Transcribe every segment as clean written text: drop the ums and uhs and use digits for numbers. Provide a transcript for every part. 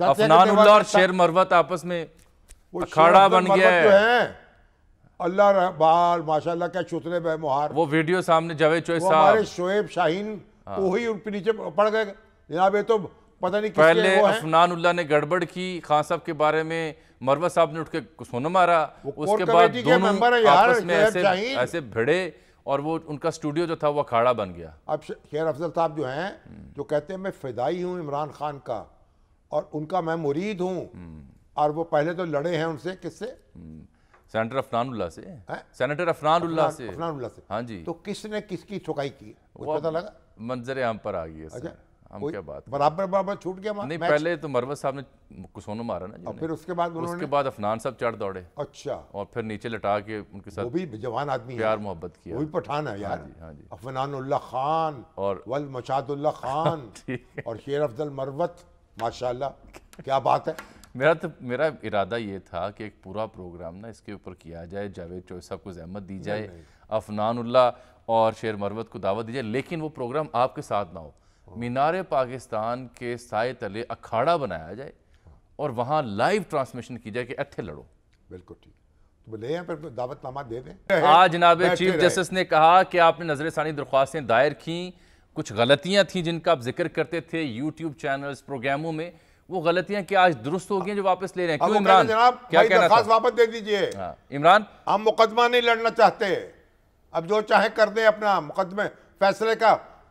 افنان اللہ اور شیر مروت آپس میں اکھاڑا بن گیا ہے. اللہ بال ماشاءاللہ کیا چترے بے مہار. وہ ویڈیو سامنے جاوید چوہے صاحب ہمارے شعیب شاہین وہی ان پہ نیچے پڑ گئے جناب. یہ تو پتہ نہیں کس کے پہلے وہ ہیں. افنان اللہ نے گڑبڑ کی خان صاحب کے بارے میں, مروت صاحب نے اٹھ کے سونا مارا, اس کے بعد دونوں آپس میں ایسے بھڑے اور وہ ان کا اسٹوڈیو جو تھا وہ اکھاڑا بن گیا. اب شیر افضل صاحب جو ہیں جو کہتے ہیں میں فدائی ہوں عمران خان کا اور ان کا میں مرید ہوں, اور وہ پہلے تو لڑے ہیں ان سے, کس سے؟ سینیٹر افنان اللہ سے. سینیٹر افنان اللہ سے. افنان اللہ سے. ہاں جی. تو کس نے کس کی ٹھکائی کی کچھ پتہ لگا؟ منظر عام پر آ گئی ہے. ہم کیا بات برابر چھوٹ گیا نہیں. پہلے تو مروت صاحب نے کسونو مارا نا, اور پھر اس کے بعد انہوں نے, اس کے بعد افنان صاحب چڑھ دوڑے. اچھا. اور پھر نیچے لٹا کے ان کے ساتھ وہ بھی جوان آدمی پیار محبت کیا. وہ بھی پٹھان ہے یار. افنان اللہ خان اور والمشاد اللہ خان اور شیر افضل مروت, ماشاءاللہ کیا بات ہے. میرا ارادہ یہ تھا کہ ایک پورا پروگرام نا اس کے اوپر کیا جائے, جاوید چوہے صاحب کو زحمت دی جائے, افنان اللہ اور شیر مروت کو دعوت دی جائے, لیکن وہ پروگرام آپ کے ساتھ نہ ہو. مینار پاکستان کے سائے تلے اکھاڑا بنایا جائے اور وہاں لائیو ٹرانسمیشن کی جائے کہ ایتھے لڑو. بالکل ٹھیک. تو لے ہیں پھر دعوت نامہ دے دیں. آج جناب چیف جسٹس نے کہا کہ آپ نے نظر ثانی درخواستیں دائر کیں, کچھ غلطیاں تھیں جن کا آپ ذکر کرتے تھے یوٹیوب چینلز پروگراموں میں, وہ غلطیاں کیا آج درست ہو گئی ہیں جو واپس لے رہے ہیں؟ کیوں عمران کیا کہنا تھا؟ واپس دے دیجئے. عمران ہم مقدمہ نہیں لڑنا چاہتے, اب جو چاہے کر دیں, اپنا مقدمے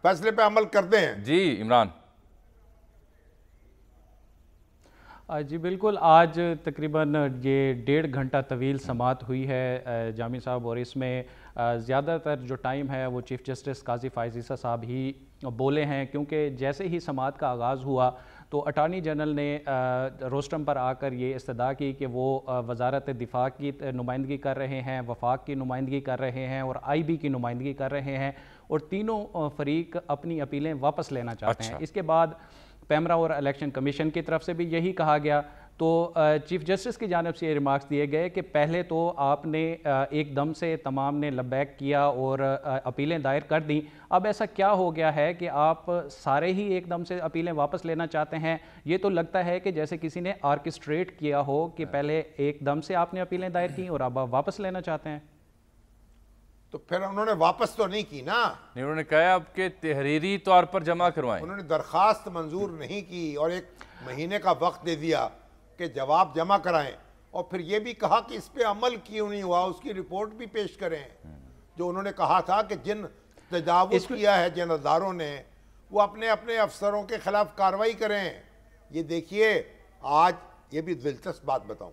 فیصلے پہ عمل کر دیں. جی عمران. جی بالکل, آج تقریباً یہ 1.5 گھنٹہ طویل سماعت ہوئی ہے جامی صاحب, اور اس میں زیادہ تر جو ٹائم ہے وہ چیف جسٹس قاضی فائز عیسیٰ صاحب ہی بولے ہیں, کیونکہ جیسے ہی سماعت کا آغاز ہوا تو اٹارنی جنرل نے روسٹرم پر آ کر یہ استدعا کی کہ وہ وزارت دفاع کی نمائندگی کر رہے ہیں, وفاق کی نمائندگی کر رہے ہیں اور آئی بی کی نمائندگی کر رہے ہیں, اور تینوں فریق اپنی اپیلیں واپس لینا چاہتے ہیں. اس کے بعد پیمرا اور الیکشن کمیشن کی طرف سے بھی یہی کہا گیا. تو چیف جسٹس کی جانب سے یہ ریمارکس دیے گئے کہ پہلے تو آپ نے ایک دم سے تمام نے لبیک کیا اور اپیلیں دائر کر دیں, اب ایسا کیا ہو گیا ہے کہ آپ سارے ہی ایک دم سے اپیلیں واپس لینا چاہتے ہیں؟ یہ تو لگتا ہے کہ جیسے کسی نے آرکسٹریٹ کیا ہو کہ پہلے ایک دم سے آپ نے اپیلیں دائر کی اور اب آپ واپس لینا چاہتے ہیں. تو پھر انہوں نے واپس تو نہیں کی نا, انہوں نے کہا آپ کے تحریری طور پر جمع کروائیں. انہوں نے درخواست منظور نہیں کی اور 1 مہینے کا وقت دے دیا کہ جواب جمع کرائیں, اور پھر یہ بھی کہا کہ اس پہ عمل کیوں نہیں ہوا, اس کی رپورٹ بھی پیش کریں. جو انہوں نے کہا تھا کہ جن تجاوز کیا ہے جن اداروں نے, وہ اپنے افسروں کے خلاف کارروائی کریں. یہ دیکھیے, آج یہ بھی دلچسپ بات بتاؤں,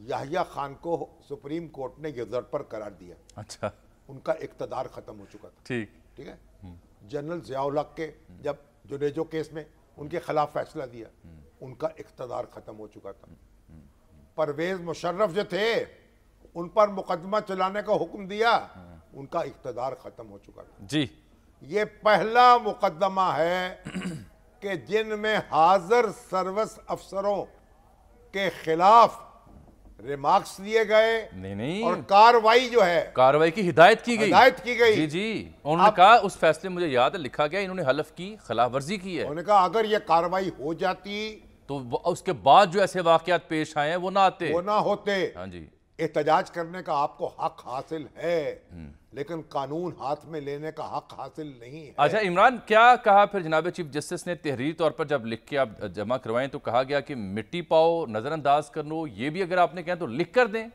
یحییٰ خان کو سپریم کورٹ نے گزرٹ پر قرار دیا. اچھا. ان کا اقتدار ختم ہو چکا تھا. ٹھیک ہے. جنرل ضیاء الحق کے جب جنیجو کیس میں ان کے خلاف فیصلہ دیا, ان کا اقتدار ختم ہو چکا تھا. پرویز مشرف جو تھے ان پر مقدمہ چلانے کا حکم دیا, ان کا اقتدار ختم ہو چکا تھا. جی یہ پہلا مقدمہ ہے کہ جن میں حاضر سروس افسروں کے خلاف ریمارکس دیے گئے نہیں اور کاروائی جو ہے کاروائی کی ہدایت کی گئی. جی جی انہوں نے کہا, اس فیصلے مجھے یاد ہے لکھا گیا, انہوں نے حلف کی خلاف ورزی کی ہے. انہوں نے کہا اگر یہ کاروائی ہو جاتی تو اس کے بعد جو ایسے واقعات پیش آئے ہیں وہ نہ ہوتے. ہاں جی. احتجاج کرنے کا آپ کو حق حاصل ہے, لیکن قانون ہاتھ میں لینے کا حق حاصل نہیں ہے. اچھا عمران, کیا کہا پھر جناب چیف جسٹس نے؟ تحریری طور پر جب لکھ کے آپ جمع کروائیں تو کہا گیا کہ مٹی پاؤ, نظر انداز کر لو, یہ بھی اگر آپ نے کہا تو لکھ کر دیں.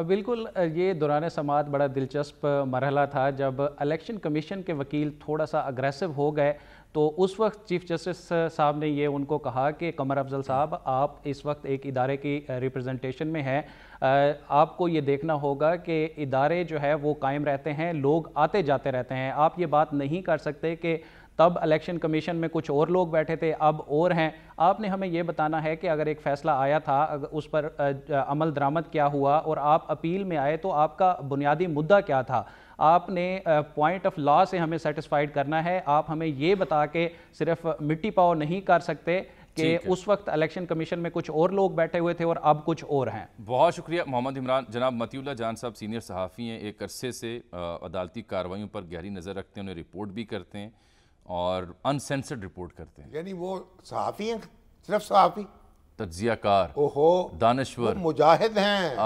بالکل, یہ دوران سماعت بڑا دلچسپ مرحلہ تھا جب الیکشن کمیشن کے وکیل تھوڑا سا اگریسو ہو گئے, تو اس وقت چیف جسٹس صاحب نے یہ ان کو کہا کہ قمر افضل صاحب, آپ اس وقت ایک ادارے کی ریپرزنٹیشن میں ہیں, آپ کو یہ دیکھنا ہوگا کہ ادارے جو ہے وہ قائم رہتے ہیں, لوگ آتے جاتے رہتے ہیں. آپ یہ بات نہیں کر سکتے کہ تب الیکشن کمیشن میں کچھ اور لوگ بیٹھے تھے, اب اور ہیں. آپ نے ہمیں یہ بتانا ہے کہ اگر ایک فیصلہ آیا تھا, اس پر عمل درآمد کیا ہوا, اور آپ اپیل میں آئے تو آپ کا بنیادی مدعا کیا تھا. آپ نے پوائنٹ آف لا سے ہمیں سیٹسفائیڈ کرنا ہے. آپ ہمیں یہ بتا کے صرف مٹی پاؤ نہیں کر سکتے کہ اس وقت الیکشن کمیشن میں کچھ اور لوگ بیٹھے ہوئے تھے اور اب کچھ اور ہیں. بہت شکریہ محمد عمران. جناب متی اللہ جان صاحب سینئر صحافی ہیں, ایک عرصے سے عدالتی کارروائیوں پر گہری نظر رکھتے ہیں, انہیں رپورٹ بھی کرتے ہیں. اور انسینسرڈ رپورٹ کرتے ہیں. یعنی وہ صحافی ہیں، صرف صحافی، تجزیہ کار، دانشور، مجاہد ہیں،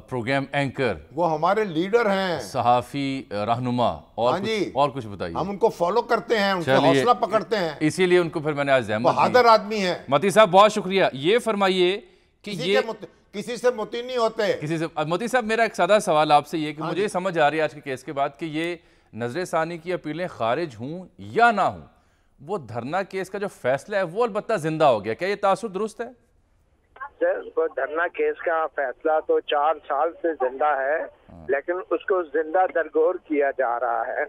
پروگرام اینکر، وہ ہمارے لیڈر ہیں، صحافی رہنما، اور کچھ بتائیے. ہم ان کو فالو کرتے ہیں، ان سے حوصلہ پکڑتے ہیں، اسی لیے ان کو پھر میں نے آج زحمت دی. بہادر آدمی ہیں. متی صاحب بہت شکریہ. یہ فرمائیے کہ کسی سے متی نہیں ہوتے. کسی سے. متی صاحب میرا ایک سادہ سوال آپ سے یہ کہ مجھے سمجھ آ رہی ہے آج کے کیس کے بعد کہ یہ نظر ثانی کی اپیلیں خارج ہوں یا نہ ہوں، وہ دھرنا کیس کا جو فیصلہ ہے وہ البتہ زندہ ہو گیا. کیا یہ تاثر درست ہے؟ سر وہ دھرنا کیس کا فیصلہ تو 4 سال سے زندہ ہے، لیکن اس کو زندہ درگور کیا جا رہا ہے.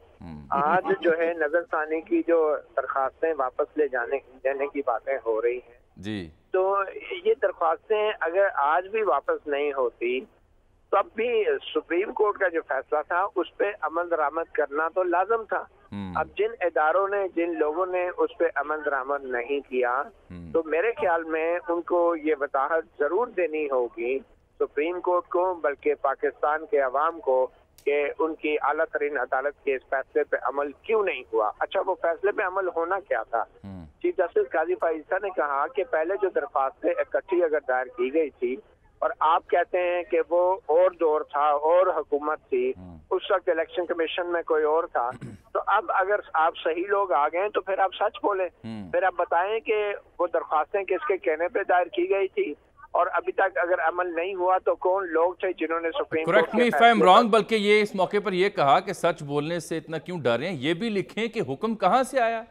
آج جو ہے نظر ثانی کی جو درخواستیں واپس لینے کی باتیں ہو رہی ہیں جی، تو یہ درخواستیں اگر آج بھی واپس نہیں ہوتی تب بھی سپریم کورٹ کا جو فیصلہ تھا اس پہ عمل درآمد کرنا تو لازم تھا. اب جن اداروں نے، جن لوگوں نے اس پہ عمل درآمد نہیں کیا تو میرے خیال میں ان کو یہ وضاحت ضرور دینی ہوگی سپریم کورٹ کو، بلکہ پاکستان کے عوام کو، کہ ان کی اعلیٰ ترین عدالت کے اس فیصلے پہ عمل کیوں نہیں ہوا. اچھا وہ فیصلے پہ عمل ہونا کیا تھا؟ چیف جسٹس قاضی فائز نے کہا کہ پہلے جو درخواستیں اکٹھی اگر دائر کی گئی تھی اور آپ کہتے ہیں کہ وہ اور دور تھا اور حکومت تھی، اس وقت الیکشن کمیشن میں کوئی اور تھا، تو اب اگر آپ صحیح لوگ آ گئے تو پھر آپ سچ بولیں، پھر آپ بتائیں کہ وہ درخواستیں کس کے کہنے پہ دائر کی گئی تھی اور ابھی تک اگر عمل نہیں ہوا تو کون لوگ تھے جنہوں نے supreme court correct me if I am wrong, بلکہ یہ اس موقع پر یہ کہا کہ سچ بولنے سے اتنا کیوں ڈر رہے ہیں، یہ بھی لکھیں کہ حکم کہاں سے آیا.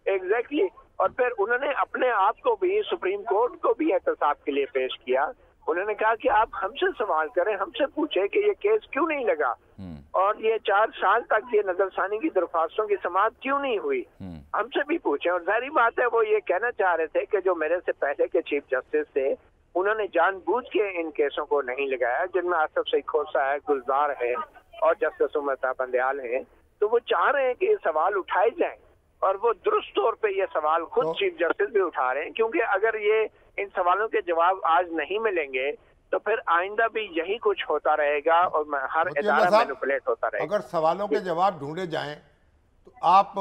ایگزیکٹلی. اور پھر انہوں نے اپنے آپ کو بھی سپریم کورٹ کو بھی احتساب کے لیے پیش کیا. انہوں نے کہا کہ آپ ہم سے سوال کریں، ہم سے پوچھیں کہ یہ کیس کیوں نہیں لگا اور یہ 4 سال تک یہ نظر ثانی کی درخواستوں کی سماعت کیوں نہیں ہوئی، ہم سے بھی پوچھیں. اور ظاہری بات ہے وہ یہ کہنا چاہ رہے تھے کہ جو میرے سے پہلے کے چیف جسٹس تھے انہوں نے جان بوجھ کے ان کیسوں کو نہیں لگایا، جن میں آصف سعید کھوسہ ہے، گلزار ہے اور جسٹس عمر طاہر بندیال ہیں. تو وہ چاہ رہے ہیں کہ یہ سوال اٹھائے جائیں اور وہ درست طور پہ یہ سوال خود چیف جسٹس بھی اٹھا رہے ہیں، کیونکہ اگر یہ ان سوالوں کے جواب آج نہیں ملیں گے تو پھر آئندہ بھی یہی کچھ ہوتا رہے گا اور ہر ادارہ مینوپولیٹ ہوتا رہے گا. اگر سوالوں کے جواب ڈھونڈے جائیں تو آپ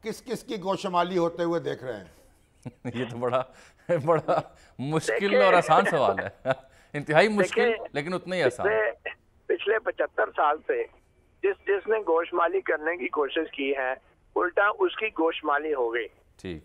کس کس کی گوشمالی ہوتے ہوئے دیکھ رہے ہیں؟ یہ تو بڑا مشکل اور آسان سوال ہے، انتہائی مشکل لیکن اتنا ہی آسان. پچھلے 75 سال سے جس نے گوشمالی کرنے کی کوشش کی ہے الٹا اس کی گوشمالی ہو گئی.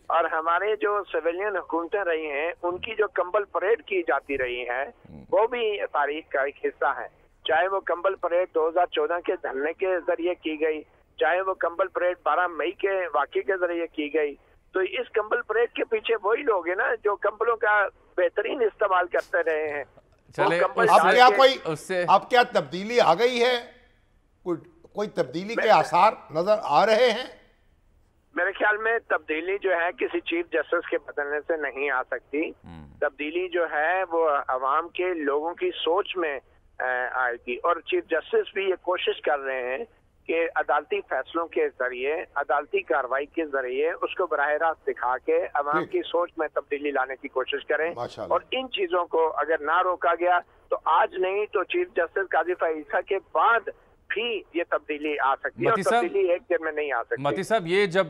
اور ہمارے جو سویلین حکومتیں رہی ہیں ان کی جو کمبل پریڈ کی جاتی رہی ہے وہ بھی تاریخ کا ایک حصہ ہے. چاہے وہ کمبل پریڈ 2014 کے دھرنے کے ذریعے کی گئی، چاہے وہ کمبل پریڈ 12 مئی کے واقعے کے ذریعے کی گئی. تو اس کمبل پریڈ کے پیچھے وہی لوگ ہیں نا جو کمبلوں کا بہترین استعمال کرتے رہے ہیں. اب کیا تبدیلی آ گئی ہے؟ کوئی تبدیلی کے آثار نظر آ رہے ہیں؟ میرے خیال میں تبدیلی جو ہے کسی چیف جسٹس کے بدلنے سے نہیں آ سکتی. تبدیلی جو ہے وہ عوام کے لوگوں کی سوچ میں آئے گی، اور چیف جسٹس بھی یہ کوشش کر رہے ہیں کہ عدالتی فیصلوں کے ذریعے، عدالتی کارروائی کے ذریعے اس کو براہ راست دکھا کے عوام کی سوچ میں تبدیلی لانے کی کوشش کریں. اور ان چیزوں کو اگر نہ روکا گیا تو آج نہیں تو چیف جسٹس قاضی فائز کے بعد بھی یہ تبدیلی آ سکتی ہے، اور تبدیلی ایک دن میں نہیں آ سکتی. متی صاحب یہ جب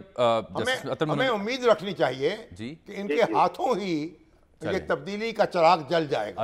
ہمیں امید رکھنی چاہیے کہ ان کے ہاتھوں ہی یہ تبدیلی کا چراغ جل جائے گا.